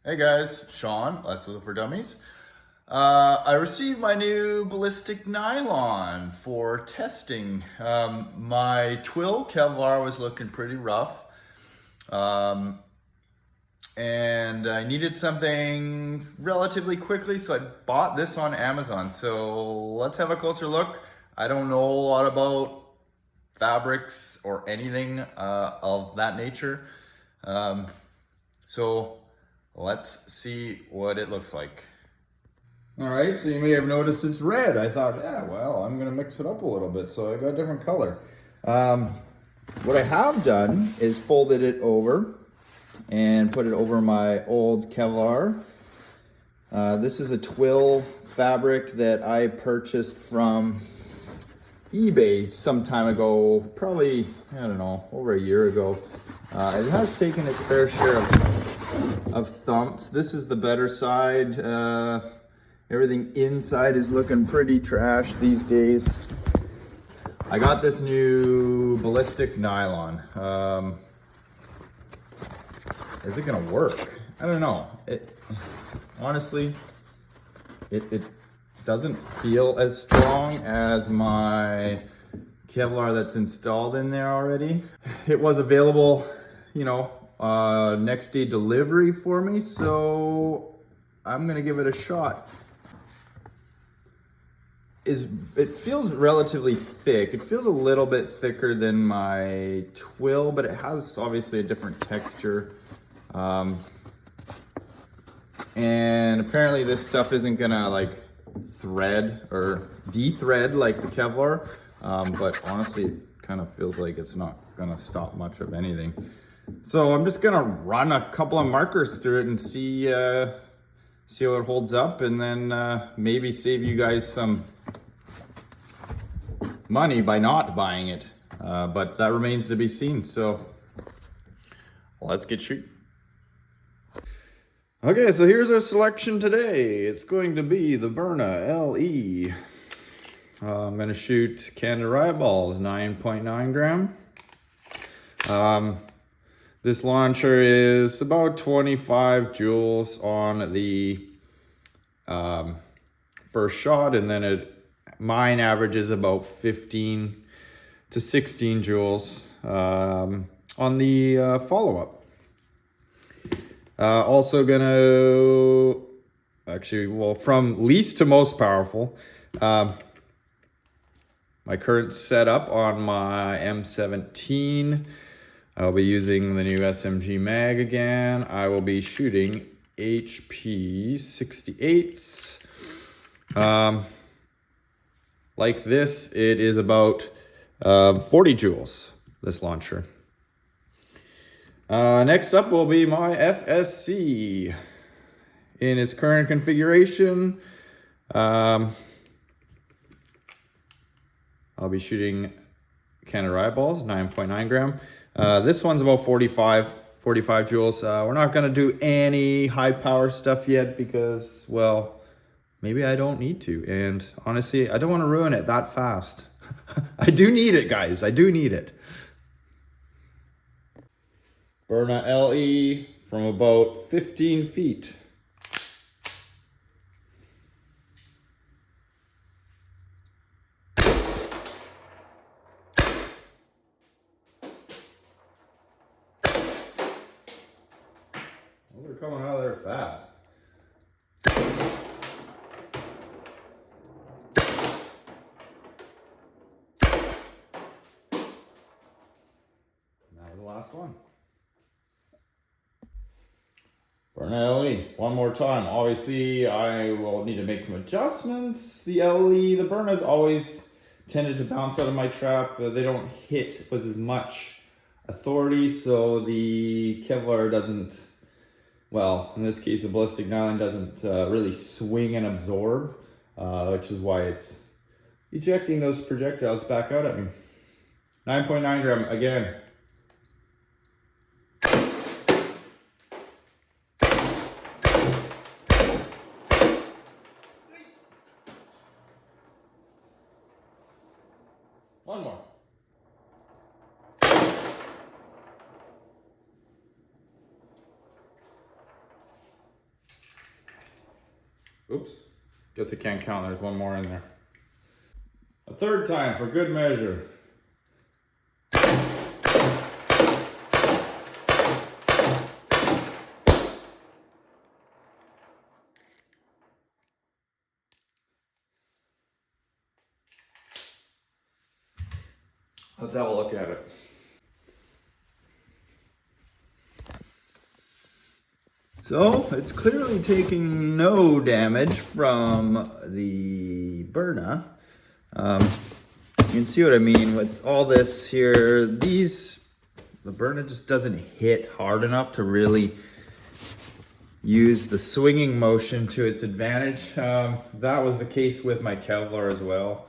Hey guys, Sean, Leslie for Dummies. I received my new Ballistic Nylon for testing. My twill Kevlar was looking pretty rough. And I needed something relatively quickly, so I bought this on Amazon. So let's have a closer look. I don't know a lot about fabrics or anything of that nature. So let's see what it looks like. All right, so you may have noticed it's red. I thought, yeah, well, I'm gonna mix it up a little bit, so I got a different color. What I have done is folded it over and put it over my old Kevlar. This is a twill fabric that I purchased from eBay some time ago, probably, I don't know, over a year ago. It has taken its fair share of thumps. This is the better side. Everything inside is looking pretty trash these days. I got this new Ballistic Nylon. Is it gonna work? I don't know. Honestly, it doesn't feel as strong as my Kevlar that's installed in there already. It was available, next day delivery for me, so I'm gonna give it a shot. It feels relatively thick. It feels a little bit thicker than my twill, but it has obviously a different texture. And apparently this stuff isn't gonna like thread or de-thread like the Kevlar, but honestly it kind of feels like it's not gonna stop much of anything. So I'm just gonna run a couple of markers through it and see how it holds up, and then maybe save you guys some money by not buying it, but that remains to be seen. So let's get shooting. Okay, so here's our selection today. It's going to be the Byrna LE. I'm going to shoot Canada rye balls, 9.9 gram. This launcher is about 25 joules on the first shot, and then mine averages about 15 to 16 joules on the follow-up. Also gonna, from least to most powerful, my current setup on my M17, I'll be using the new SMG mag again. I will be shooting HP 68s. Like this, it is about 40 joules, this launcher. Next up will be my FSC. In its current configuration, I'll be shooting Canada rye balls, 9.9 gram. This one's about 45 joules. We're not gonna do any high power stuff yet because, well, maybe I don't need to. And honestly, I don't wanna ruin it that fast. I do need it, guys, I do need it. Byrna LE from about 15 feet. Oh, they're coming out of there fast. And that was the last one. Byrna LE, one more time. Obviously, I will need to make some adjustments. The LE, the Byrna's always tended to bounce out of my trap. They don't hit with as much authority, so the Kevlar doesn't, well, in this case, the Ballistic Nylon doesn't really swing and absorb, which is why it's ejecting those projectiles back out at me. 9.9 gram again. One more. Oops, guess I can't count, there's one more in there. A third time for good measure. Let's have a look at it. So it's clearly taking no damage from the Byrna. You can see what I mean with all this here. The Byrna just doesn't hit hard enough to really use the swinging motion to its advantage. That was the case with my Kevlar as well.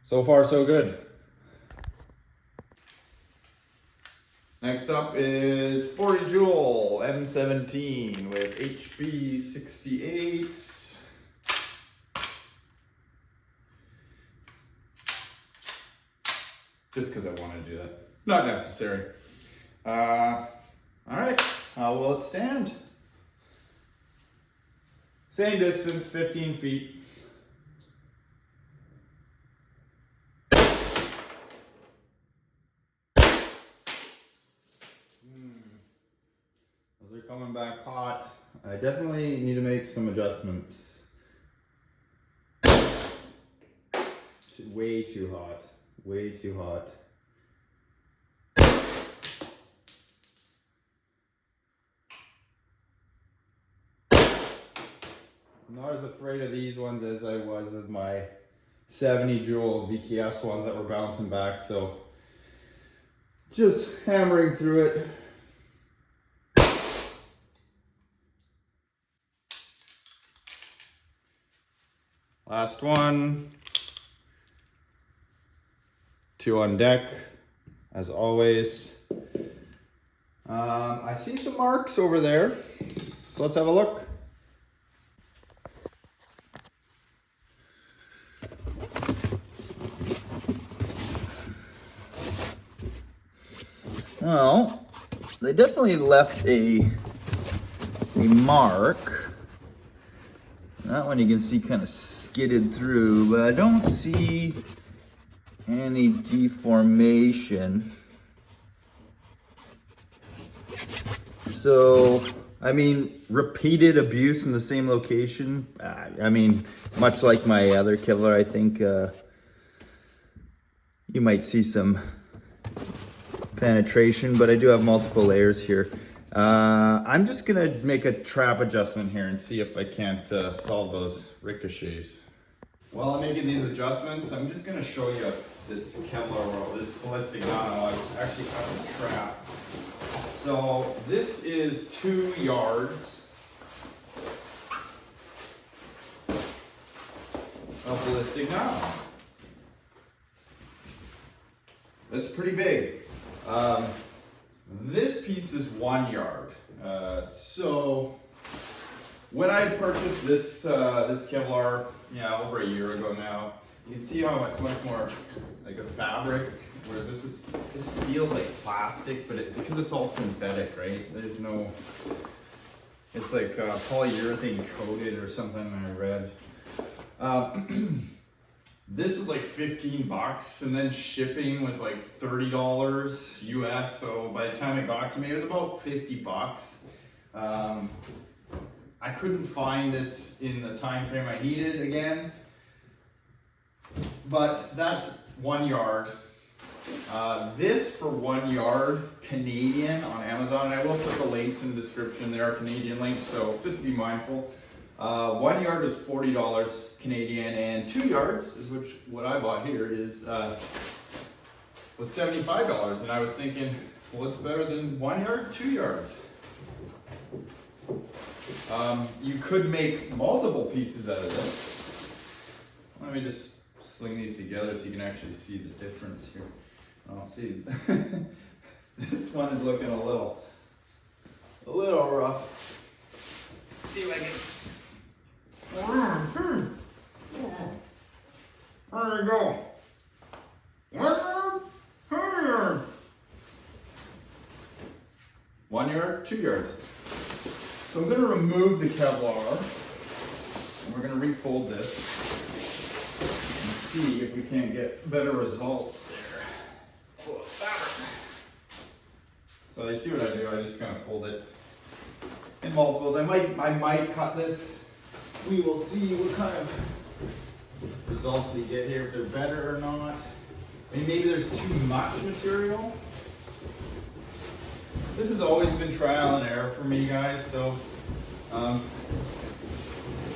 So far, so good. Next up is 40 joule M17 with HB 68. Just because I want to do that. Not necessary. All right, how will it stand? Same distance, 15 feet. Those are coming back hot. I definitely need to make some adjustments. Way too hot. Way too hot. I'm not as afraid of these ones as I was of my 70 joule VKS ones that were bouncing back, so just hammering through it. Last one. 2 on deck, as always. I see some marks over there, so let's have a look. Well, they definitely left a mark. That one you can see kind of skidded through, but I don't see any deformation. So, I mean, repeated abuse in the same location. I mean, much like my other Kevlar, I think you might see some penetration, but I do have multiple layers here. I'm just gonna make a trap adjustment here and see if I can't solve those ricochets. While I'm making these adjustments, I'm just gonna show you this Kevlar, this Ballistic Nylon. I actually found a trap. So this is 2 yards of Ballistic Nylon. That's pretty big. This piece is 1 yard. So when I purchased this this Kevlar, over a year ago now, you can see how it's much more like a fabric, whereas this feels like plastic, but because it's all synthetic, right? There's no, it's like polyurethane coated or something I read. This is like 15 bucks, and then shipping was like $30 US. So by the time it got to me, it was about 50 bucks. I couldn't find this in the time frame I needed again, but that's 1 yard. This for 1 yard Canadian on Amazon, and I will put the links in the description. There are Canadian links, so just be mindful. 1 yard is $40 Canadian, and 2 yards is what I bought here was $75. And I was thinking, well, what's better than 1 yard? 2 yards. You could make multiple pieces out of this. Let me just sling these together so you can actually see the difference here. I'll see. This one is looking a little rough. Let's see if I can. There you go. 1 yard, 2 yards. So I'm going to remove the Kevlar we're gonna refold this and see if we can't get better results there. Full of fabric. So you see what I do, I just kind of fold it in multiples. I might cut this. We will see what kind of results we get here, if they're better or not. I mean, maybe there's too much material. This has always been trial and error for me, guys, so the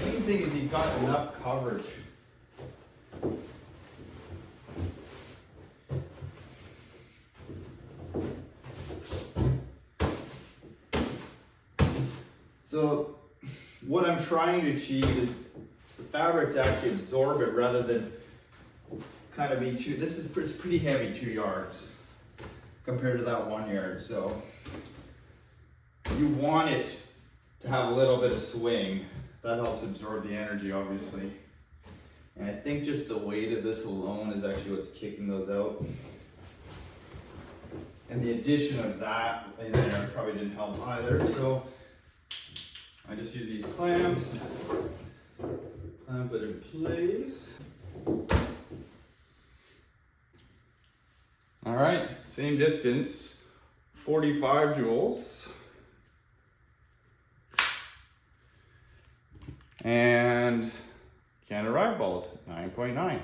main thing is you've got enough coverage. So what I'm trying to achieve is the fabric to actually absorb it rather than kind of be too, it's pretty heavy, 2 yards compared to that 1 yard. So you want it to have a little bit of swing. That helps absorb the energy, obviously. And I think just the weight of this alone is actually what's kicking those out. And the addition of that in there probably didn't help either. So I just use these clamps, clamp it in place. All right, same distance, 45 joules. And Canada Rag Balls, 9.9.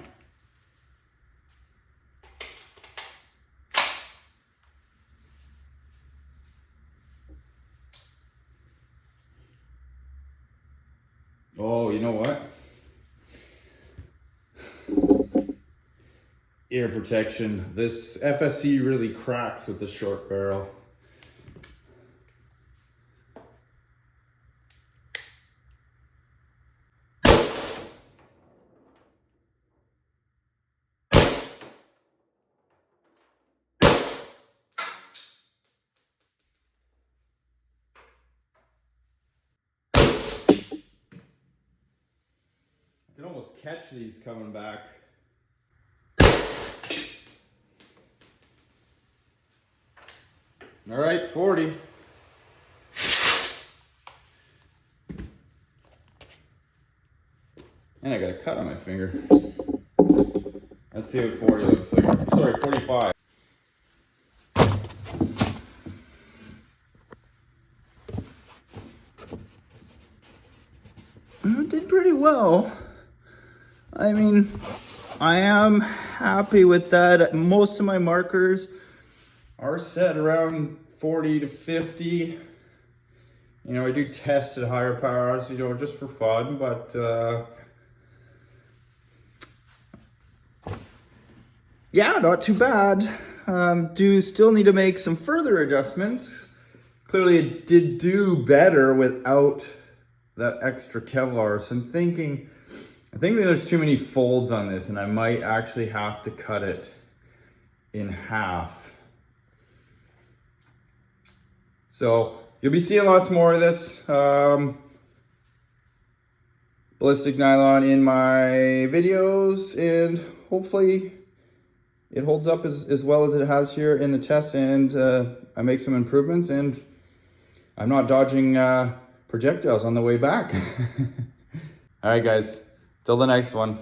Oh, you know what? Ear protection. This FSC really cracks with the short barrel. I can almost catch these coming back. All right, 40. And I got a cut on my finger. Let's see what 40 looks like. Sorry, 45. It did pretty well. I mean, I am happy with that. Most of my markers are set around 40 to 50. You know, I do test at higher powers, you know, just for fun, but yeah, not too bad. Do still need to make some further adjustments. Clearly it did do better without that extra Kevlar. So I think there's too many folds on this and I might actually have to cut it in half. So you'll be seeing lots more of this ballistic nylon in my videos, and hopefully it holds up as well as it has here in the test, and I make some improvements and I'm not dodging projectiles on the way back. All right, guys, till the next one.